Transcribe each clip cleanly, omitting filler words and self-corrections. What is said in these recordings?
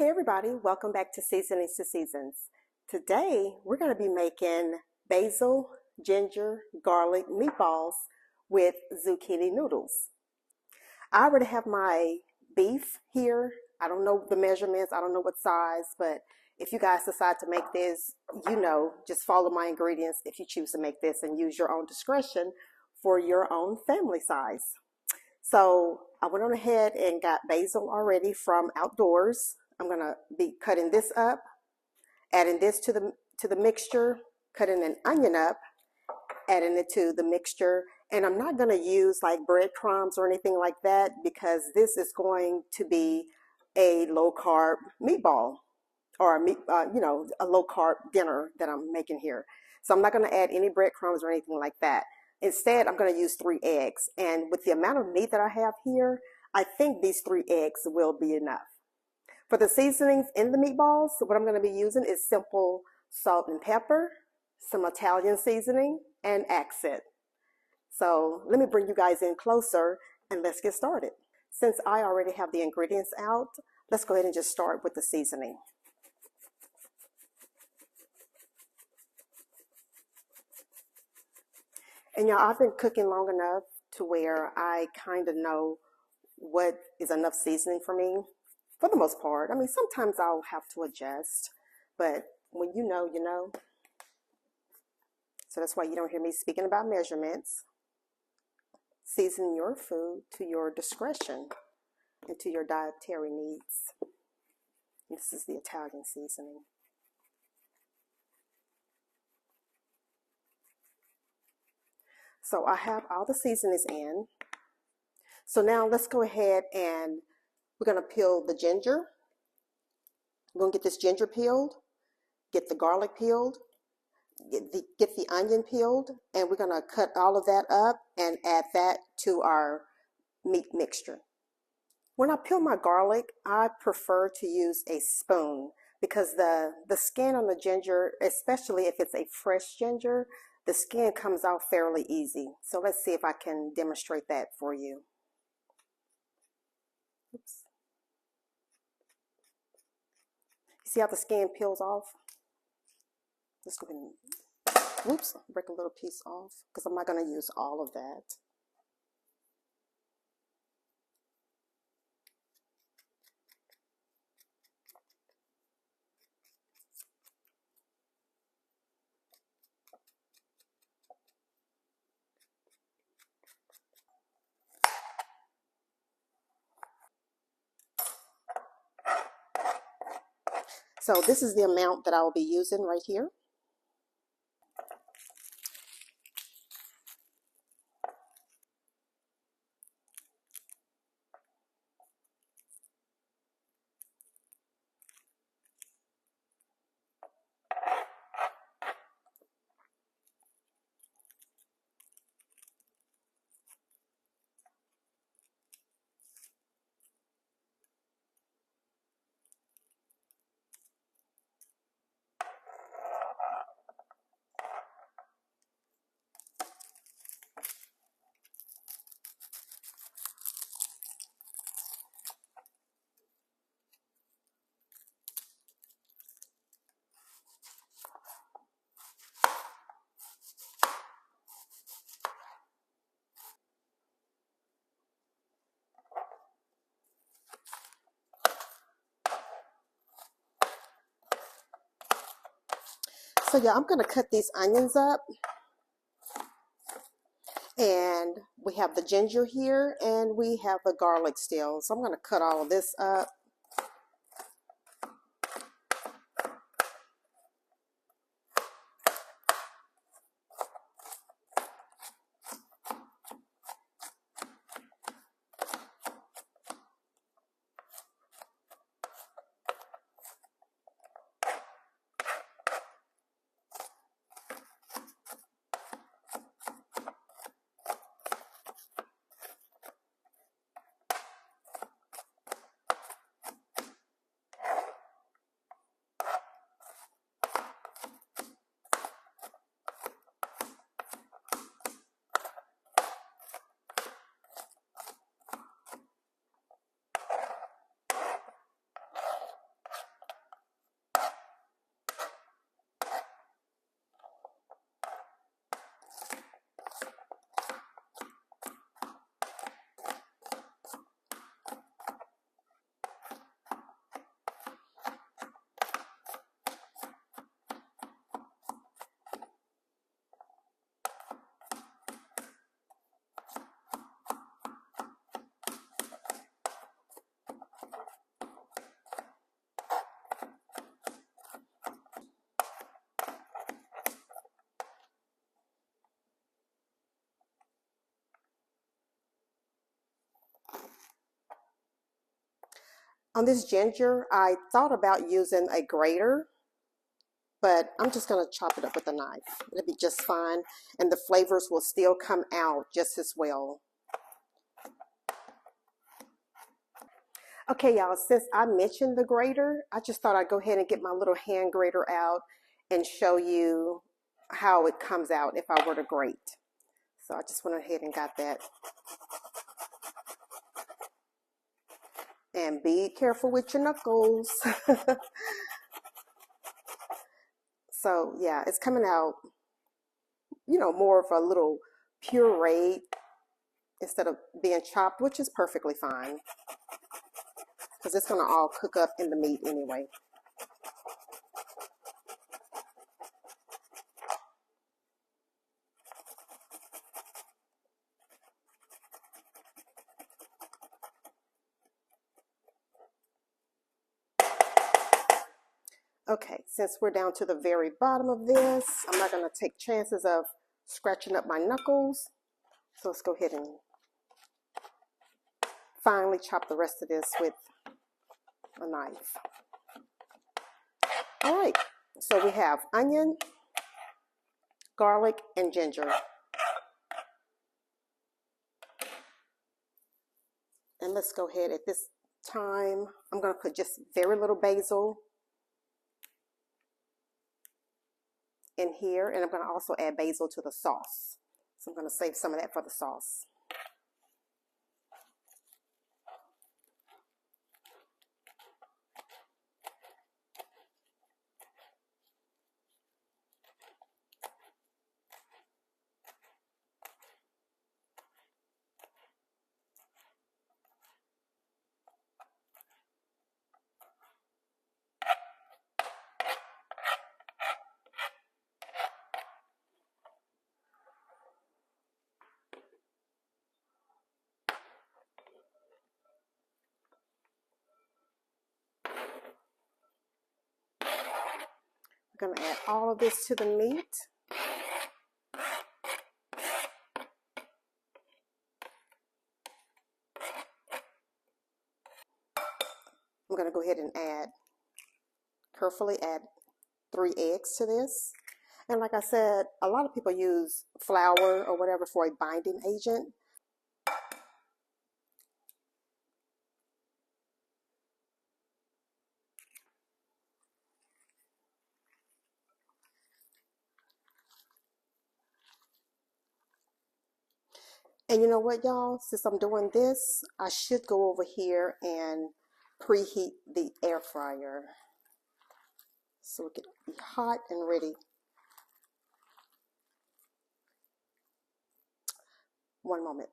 Hey everybody, welcome back to Seasonings to Seasons. Today we're going to be making basil, ginger, garlic meatballs with zucchini noodles. I already have my beef here. I don't know the measurements, I don't know what size, but if you guys decide to make this, just follow my ingredients if you choose to make this and use your own discretion for your own family size. So I went on ahead and got basil already from outdoors. I'm gonna be cutting this up, adding this to the mixture, cutting an onion up, adding it to the mixture. And I'm not gonna use like breadcrumbs or anything like that because this is going to be a low carb meatball or a low carb dinner that I'm making here. So I'm not gonna add any breadcrumbs or anything like that. Instead, I'm gonna use 3 eggs. And with the amount of meat that I have here, I think these 3 eggs will be enough. For the seasonings in the meatballs, what I'm going to be using is simple salt and pepper, some Italian seasoning, and accent. So let me bring you guys in closer and let's get started. Since I already have the ingredients out, let's go ahead and just start with the seasoning. And y'all, I've been cooking long enough to where I kind of know what is enough seasoning for me. For the most part. I mean, sometimes I'll have to adjust, but when you know, you know. So that's why you don't hear me speaking about measurements. Season your food to your discretion and to your dietary needs. This is the Italian seasoning. So I have all the seasonings in. So now let's go ahead and we're going to peel the ginger. We're going to get this ginger peeled, get the garlic peeled, get the onion peeled, and we're going to cut all of that up and add that to our meat mixture. When I peel my garlic, I prefer to use a spoon because the skin on the ginger, especially if it's a fresh ginger, the skin comes out fairly easy. So let's see if I can demonstrate that for you. Oops. See how the skin peels off? Let's go ahead and, whoops, break a little piece off because I'm not going to use all of that. So this is the amount that I will be using right here. So yeah, I'm going to cut these onions up. And we have the ginger here and we have the garlic still. So I'm going to cut all of this up. On this ginger, I thought about using a grater, but I'm just going to chop it up with a knife. It'll be just fine, and the flavors will still come out just as well. Okay, y'all, since I mentioned the grater, I just thought I'd go ahead and get my little hand grater out and show you how it comes out if I were to grate. So I just went ahead and got that. And be careful with your knuckles. So yeah, it's coming out, you know, more of a little pureed instead of being chopped, which is perfectly fine because it's going to all cook up in the meat anyway. Okay, since we're down to the very bottom of this, I'm not going to take chances of scratching up my knuckles. So let's go ahead and finely chop the rest of this with a knife. All right, so we have onion, garlic, and ginger. And let's go ahead at this time. I'm going to put just very little basil in here, and I'm going to also add basil to the sauce. So I'm going to save some of that for the sauce. I'm going to add all of this to the meat. I'm going to go ahead and carefully add 3 eggs to this. And like I said, a lot of people use flour or whatever for a binding agent. And you know what, y'all? Since I'm doing this, I should go over here and preheat the air fryer so it can be hot and ready. One moment.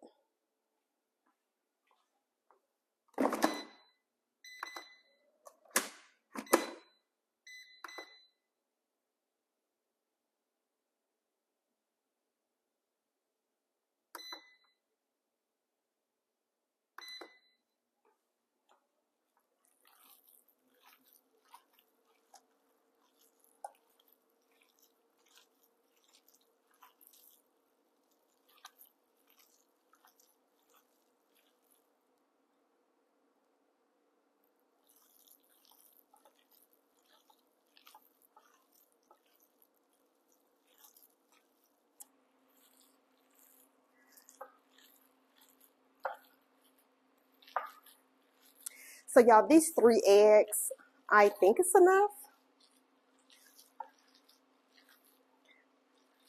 So y'all, these 3 eggs, I think it's enough.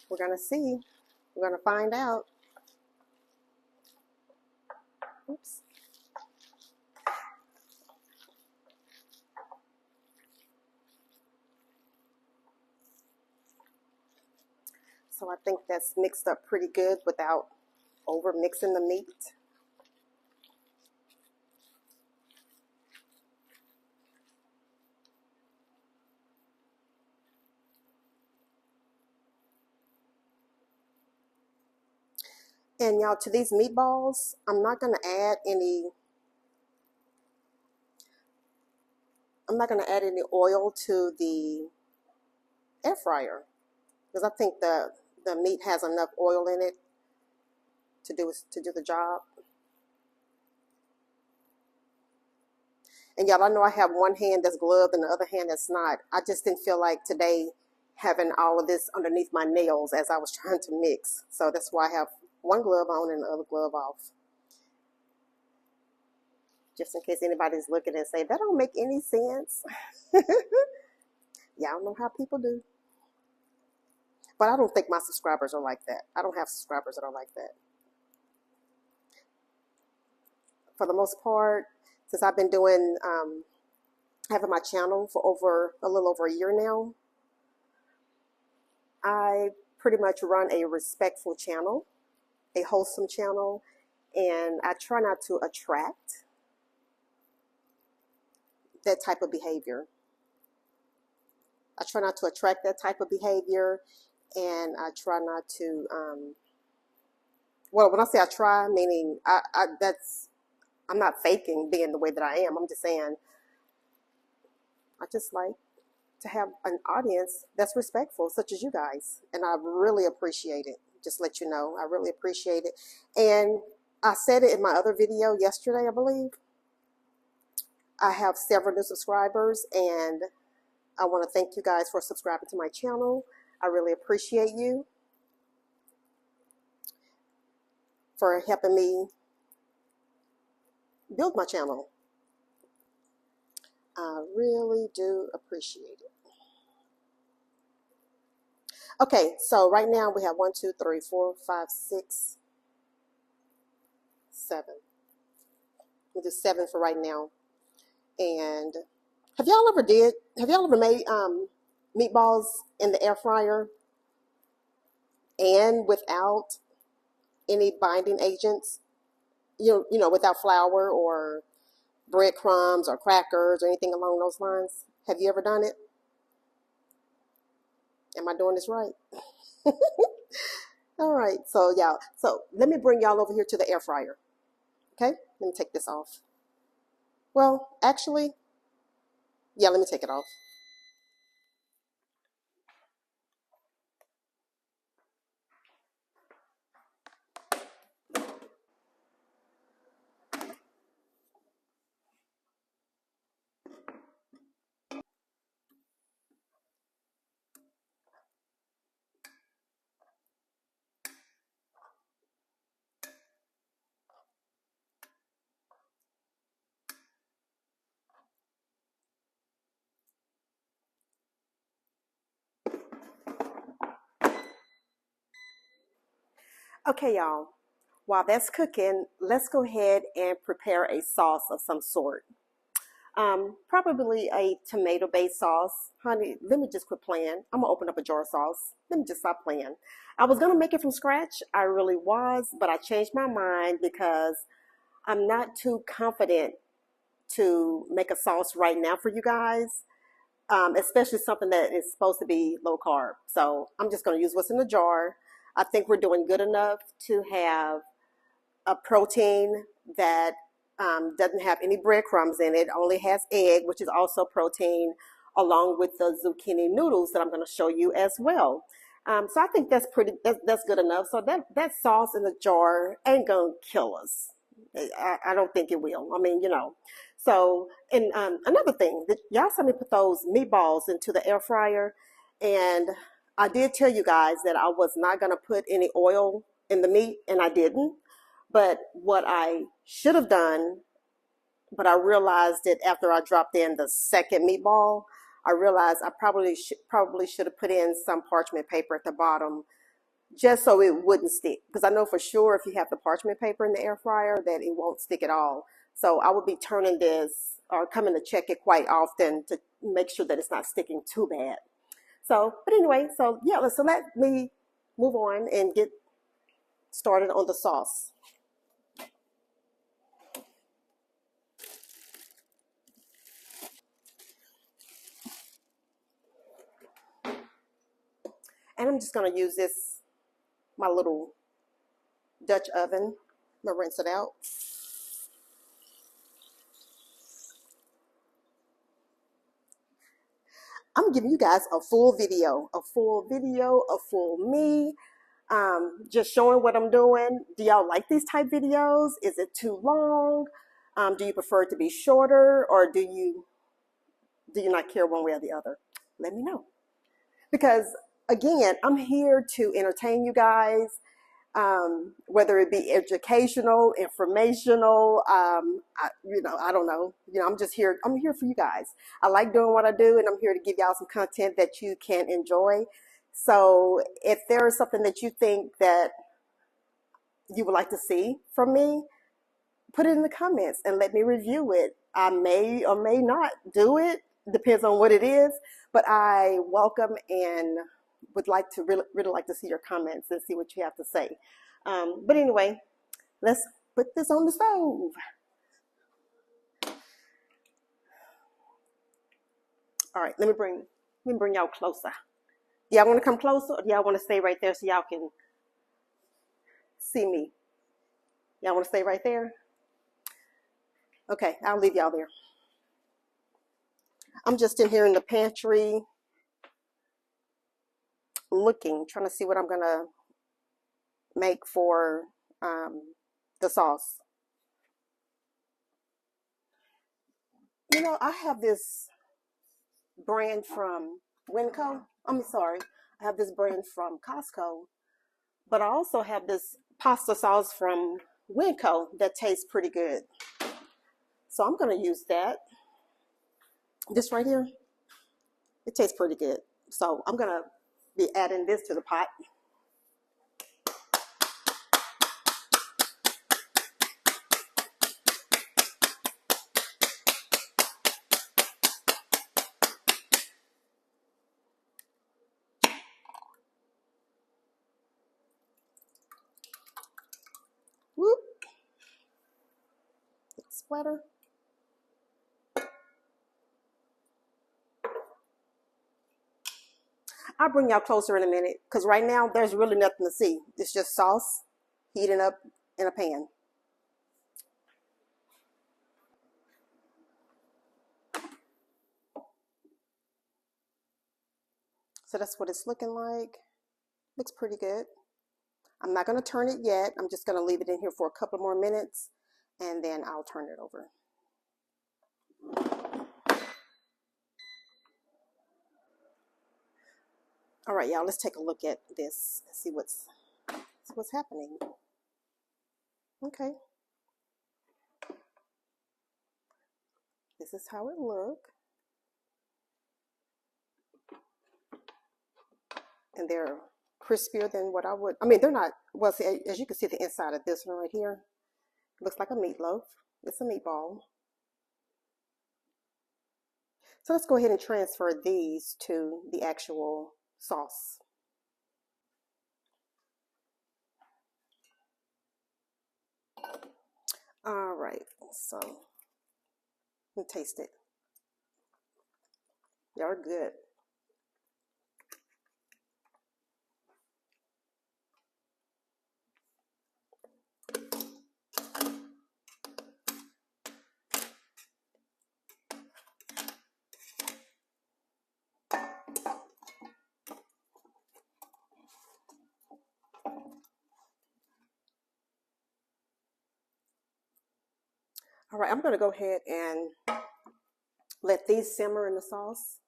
We're going to see. We're going to find out. Oops. So I think that's mixed up pretty good without over mixing the meat. And y'all, to these meatballs, I'm not going to add any oil to the air fryer because I think the meat has enough oil in it to do the job. And y'all, I know I have one hand that's gloved and the other hand that's not. I just didn't feel like today having all of this underneath my nails as I was trying to mix. So that's why I have one glove on and the other glove off. Just in case anybody's looking and say, that don't make any sense. Y'all know how people do. But I don't think my subscribers are like that. I don't have subscribers that are like that. For the most part, since I've been doing, having my channel for a little over a year now, I pretty much run a respectful channel, a wholesome channel, and I try not to attract that type of behavior. I try not to attract that type of behavior, and I try not to, well, when I say I try, meaning I'm not faking being the way that I am. I'm just saying, I just like to have an audience that's respectful, such as you guys. And I really appreciate it. Just let you know, I really appreciate it. And I said it in my other video yesterday, I believe. I have several new subscribers, and I want to thank you guys for subscribing to my channel. I really appreciate you for helping me build my channel. I really do appreciate it. Okay, so right now we have 1, 2, 3, 4, 5, 6, 7. We'll do 7 for right now. And have y'all ever made meatballs in the air fryer and without any binding agents? You know, without flour or breadcrumbs or crackers or anything along those lines? Have you ever done it? Am I doing this right? All right, so y'all, so let me bring y'all over here to the air fryer. Okay, let me take this off. Well, actually, yeah, let me take it off. Okay, y'all, while that's cooking, let's go ahead and prepare a sauce of some sort. Probably a tomato-based sauce. Honey, let me just quit playing. I'm gonna open up a jar of sauce. Let me just stop playing. I was gonna make it from scratch. I really was, but I changed my mind because I'm not too confident to make a sauce right now for you guys, especially something that is supposed to be low carb. So I'm just gonna use what's in the jar. I think we're doing good enough to have a protein that doesn't have any breadcrumbs in it, only has egg, which is also protein, along with the zucchini noodles that I'm going to show you as well. So I think that's good enough. So that sauce in the jar ain't going to kill us. I don't think it will. I mean, you know. So, and another thing, y'all saw me put those meatballs into the air fryer, and I did tell you guys that I was not going to put any oil in the meat, and I didn't. But what I should have done, but I realized it after I dropped in the second meatball, I realized I probably should have put in some parchment paper at the bottom just so it wouldn't stick. Because I know for sure if you have the parchment paper in the air fryer that it won't stick at all. So I would be turning this or coming to check it quite often to make sure that it's not sticking too bad. So, but anyway, so yeah, so let me move on and get started on the sauce. And I'm just going to use this, my little Dutch oven. I'm going to rinse it out. I'm giving you guys a full video, a full me, just showing what I'm doing. Do y'all like these type videos? Is it too long? Do you prefer it to be shorter, or do you not care one way or the other? Let me know. Because again, I'm here to entertain you guys, whether it be educational, informational, I don't know. I'm just here. I'm here for you guys. I like doing what I do, and I'm here to give y'all some content that you can enjoy. So if there is something that you think that you would like to see from me, put it in the comments and let me review it. I may or may not do it, depends on what it is, but I welcome and would like to really like to see your comments and see what you have to say. But anyway, let's put this on the stove. All right, let me bring y'all closer. Y'all want to come closer, or y'all want to stay right there so y'all can see me? Y'all want to stay right there? Okay, I'll leave y'all there. I'm just in here in the pantry looking, trying to see what I'm gonna make for the sauce. I have this brand from Winco. I'm sorry, I have this brand from Costco, but I also have this pasta sauce from Winco that tastes pretty good. So I'm gonna use that. This right here, it tastes pretty good. So I'm gonna be adding this to the pot. Whoop. Splatter. I'll bring y'all closer in a minute, because right now there's really nothing to see. It's just sauce heating up in a pan. So that's what it's looking like. Looks pretty good. I'm not going to turn it yet. I'm just going to leave it in here for a couple more minutes, and then I'll turn it over. All right, y'all, let's take a look at this and see what's happening. Okay. This is how it looks. And they're crispier than what they're not, well, see, as you can see the inside of this one right here, it looks like a meatloaf. It's a meatball. So let's go ahead and transfer these to the actual sauce. All right, so let me taste it. They're good. All right, I'm going to go ahead and let these simmer in the sauce.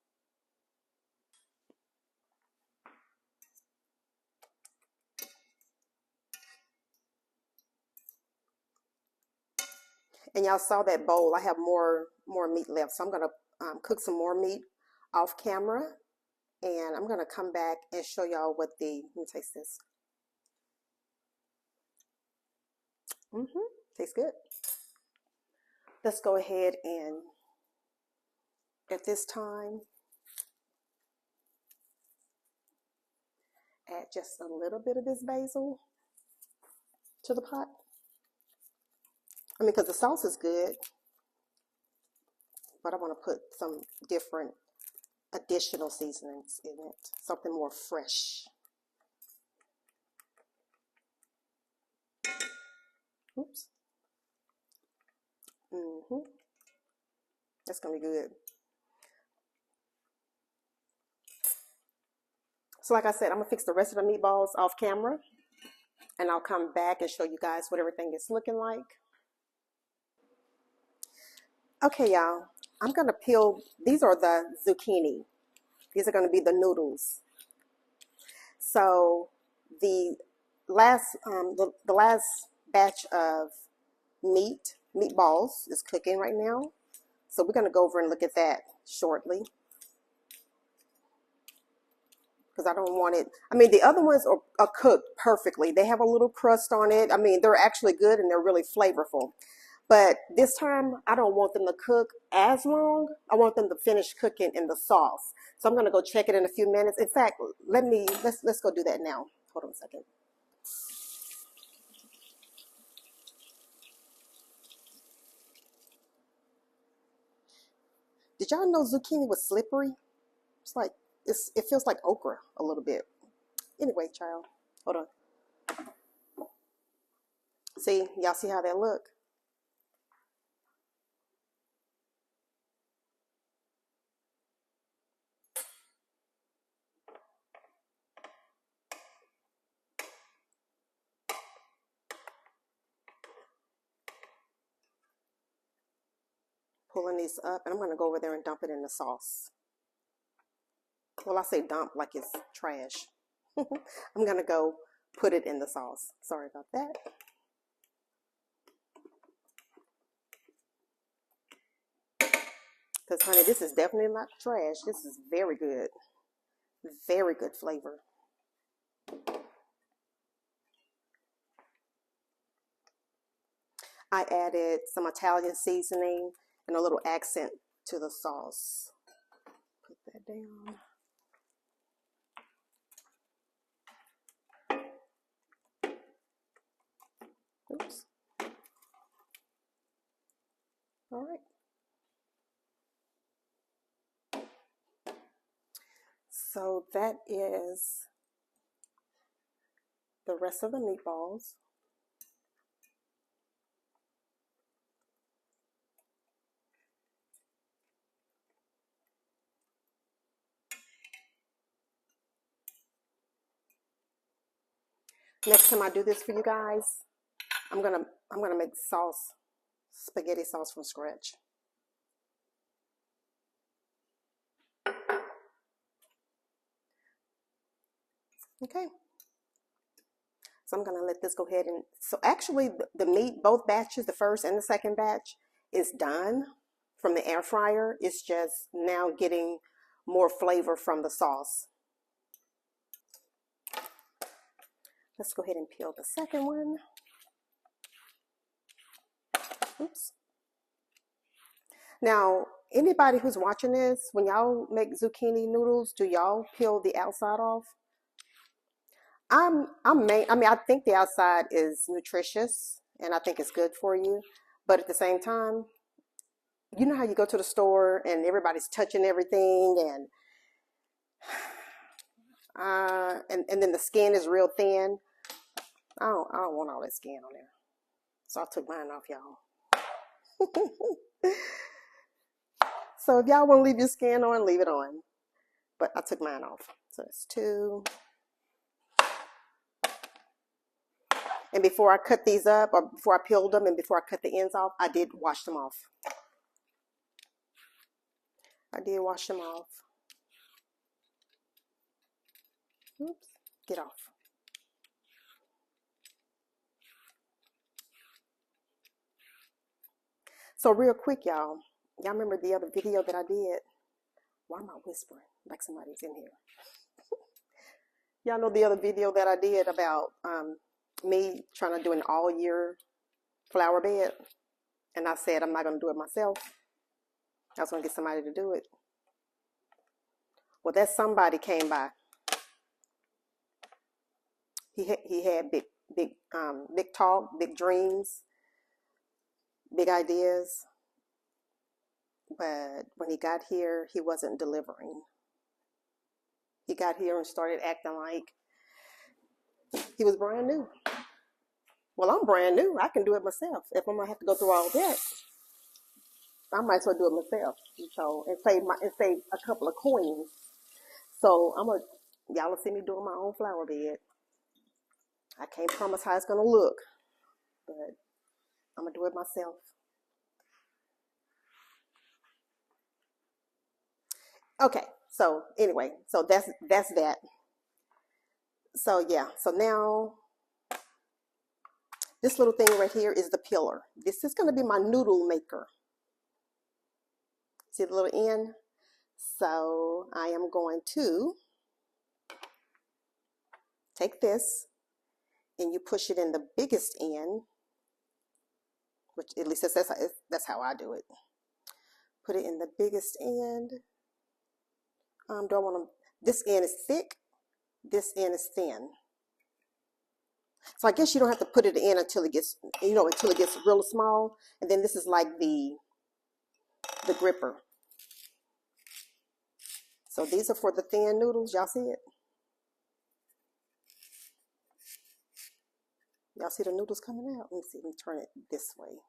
And y'all saw that bowl. I have more meat left, so I'm going to cook some more meat off camera, and I'm going to come back and show y'all what let me taste this. Tastes good. Let's go ahead and at this time add just a little bit of this basil to the pot. Because the sauce is good, but I want to put some different additional seasonings in it, something more fresh. Oops. That's gonna be good. So like I said, I'm gonna fix the rest of the meatballs off camera, and I'll come back and show you guys what everything is looking like. Okay, y'all, I'm gonna peel, these are the zucchini. These are gonna be the noodles. So the last batch of meatballs is cooking right now. So we're gonna go over and look at that shortly. Because I don't want it. I mean, the other ones are cooked perfectly. They have a little crust on it. I mean, they're actually good and they're really flavorful. But this time, I don't want them to cook as long. I want them to finish cooking in the sauce. So I'm going to go check it in a few minutes. In fact, let's go do that now. Hold on a second. Did y'all know zucchini was slippery? It's like it feels like okra a little bit. Anyway, child, hold on. See, y'all see how that look? Pulling these up, and I'm gonna go over there and dump it in the sauce. Well, I say dump like it's trash. I'm gonna go put it in the sauce. Sorry about that. Because honey, this is definitely not trash. This is very good. Very good flavor. I added some Italian seasoning and a little accent to the sauce. Put that down. Oops. All right. So that is the rest of the meatballs. Next time I do this for you guys, I'm gonna make sauce, spaghetti sauce from scratch. Okay. So I'm gonna let this go ahead and, so actually the meat, both batches, the first and the second batch, is done from the air fryer. It's just now getting more flavor from the sauce. Let's go ahead and peel the second one. Oops. Now, anybody who's watching this, when y'all make zucchini noodles, do y'all peel the outside off? I mean, I think the outside is nutritious and I think it's good for you, but at the same time, you know how you go to the store and everybody's touching everything and then the skin is real thin. I don't want all that skin on there. So I took mine off, y'all. So if y'all want to leave your skin on, leave it on. But I took mine off. So it's 2. And before I cut these up, or before I peeled them and before I cut the ends off, I did wash them off. I did wash them off. Oops, get off. So real quick, y'all remember the other video that I did? Why am I whispering like somebody's in here? Y'all know the other video that I did about me trying to do an all year flower bed? And I said I'm not going to do it myself. I was going to get somebody to do it. Well, that somebody came by. He had big talk, big dreams, big ideas. But when he got here, he wasn't delivering. He got here and started acting like he was brand new. Well, I'm brand new. I can do it myself. If I'm gonna have to go through all that, I might as well do it myself. So and save a couple of coins. So y'all will see me doing my own flower bed. I can't promise how it's gonna look, but I'm gonna do it myself. Okay, so anyway, so that's that. So yeah, so now this little thing right here is the pillar. This is going to be my noodle maker. See the little end? So I am going to take this and you push it in the biggest end, which at least that's how I do it. Put it in the biggest end. Don't want to, this end is thick, this end is thin. So I guess you don't have to put it in until it gets, until it gets real small. And then this is like the gripper. So these are for the thin noodles. Y'all see it? Y'all see the noodles coming out? Let me see. Let me turn it this way.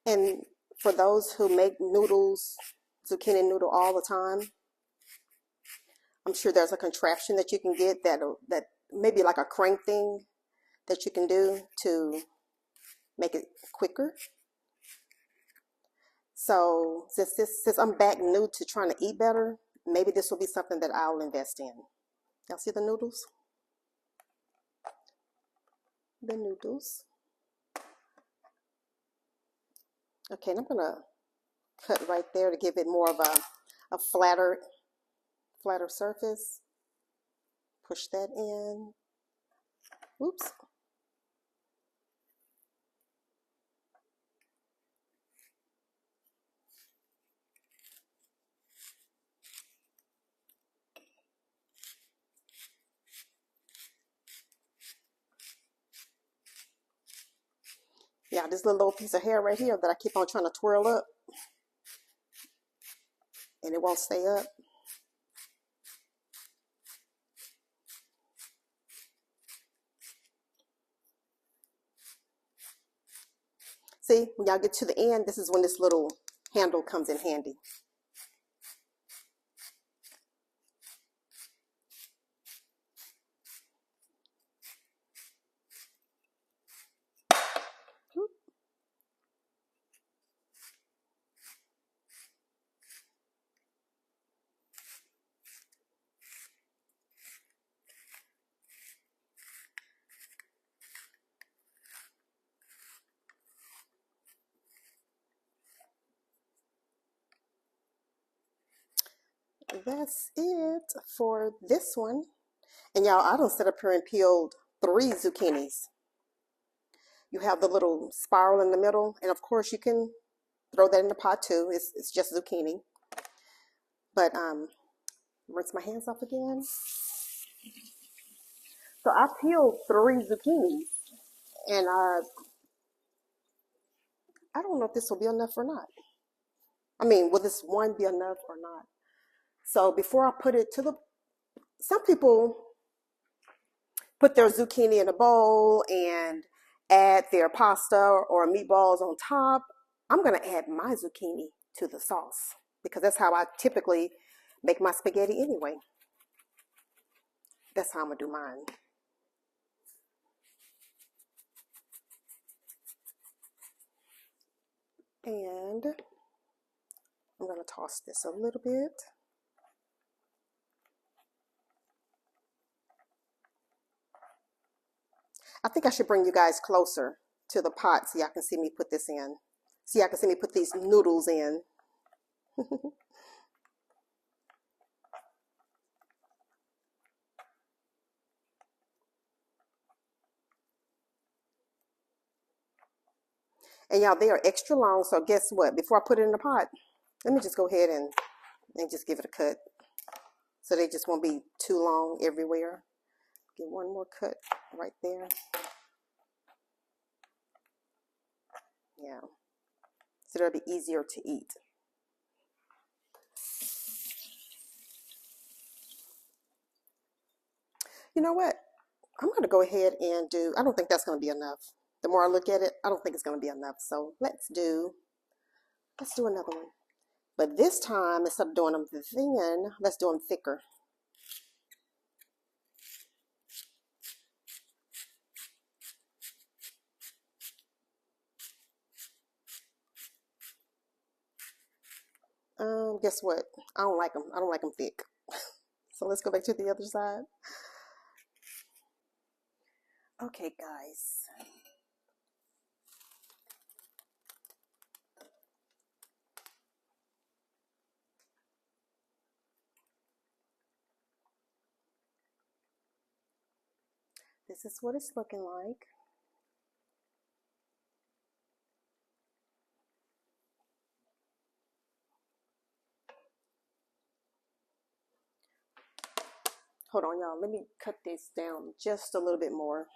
And for those who make noodles, zucchini noodle all the time, I'm sure there's a contraption that you can get that maybe like a crank thing that you can do to make it quicker. So since I'm back new to trying to eat better, maybe this will be something that I'll invest in. Y'all see the noodles? The noodles. Okay, and I'm gonna cut right there to give it more of a flatter surface. Push that in. Oops. Yeah, this little piece of hair right here that I keep on trying to twirl up and it won't stay up. See, when y'all get to the end, this is when this little handle comes in handy. That's it for this one. And y'all, I don't sit up here and peeled 3 zucchinis. You have the little spiral in the middle, and of course you can throw that in the pot too. It's just zucchini. But rinse my hands off again. So I peeled 3 zucchinis, and I don't know if this will be enough or not. I mean, will this one be enough or not? So before I put it to some people put their zucchini in a bowl and add their pasta or meatballs on top. I'm going to add my zucchini to the sauce because that's how I typically make my spaghetti anyway. That's how I'm going to do mine. And I'm going to toss this a little bit. I think I should bring you guys closer to the pot so y'all can see me put this in. So y'all can see me put these noodles in. And y'all, they are extra long, so guess what? Before I put it in the pot, let me just go ahead and just give it a cut. So they just won't be too long everywhere. Get one more cut right there. Yeah. So that'll be easier to eat. You know what? I'm going to go ahead and I don't think that's going to be enough. the more I look at it, I don't think it's going to be enough. So let's do another one. But this time, instead of doing them thin, let's do them thicker. Guess what? I don't like them. I don't like them thick. So let's go back to the other side. Okay, guys. This is what it's looking like. Hold on, y'all. Let me cut this down just a little bit more.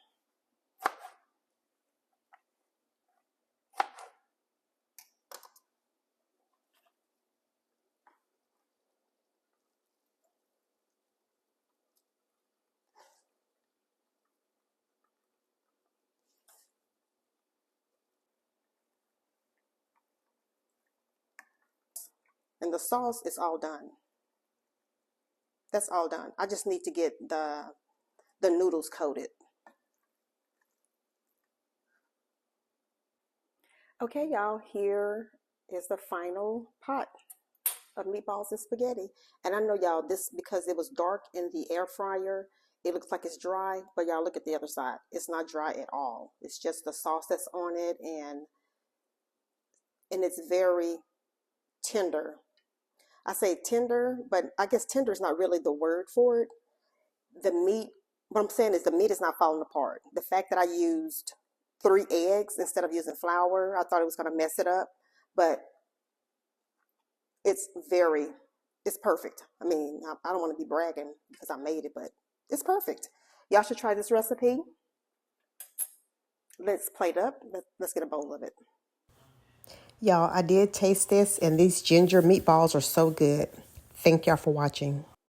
And the sauce is all done. That's all done. I just need to get the noodles coated. Okay, y'all, here is the final pot of meatballs and spaghetti. And I know y'all, this, because it was dark in the air fryer, it looks like it's dry, but y'all look at the other side. It's not dry at all. It's just the sauce that's on it, and it's very tender. I say tender, but I guess tender is not really the word for it. The meat, what I'm saying is the meat is not falling apart. The fact that I used 3 eggs instead of using flour, I thought it was going to mess it up, but it's perfect. I mean, I don't want to be bragging because I made it, but it's perfect. Y'all should try this recipe. Let's plate up. Let's get a bowl of it. Y'all, I did taste this, and these ginger meatballs are so good. Thank y'all for watching.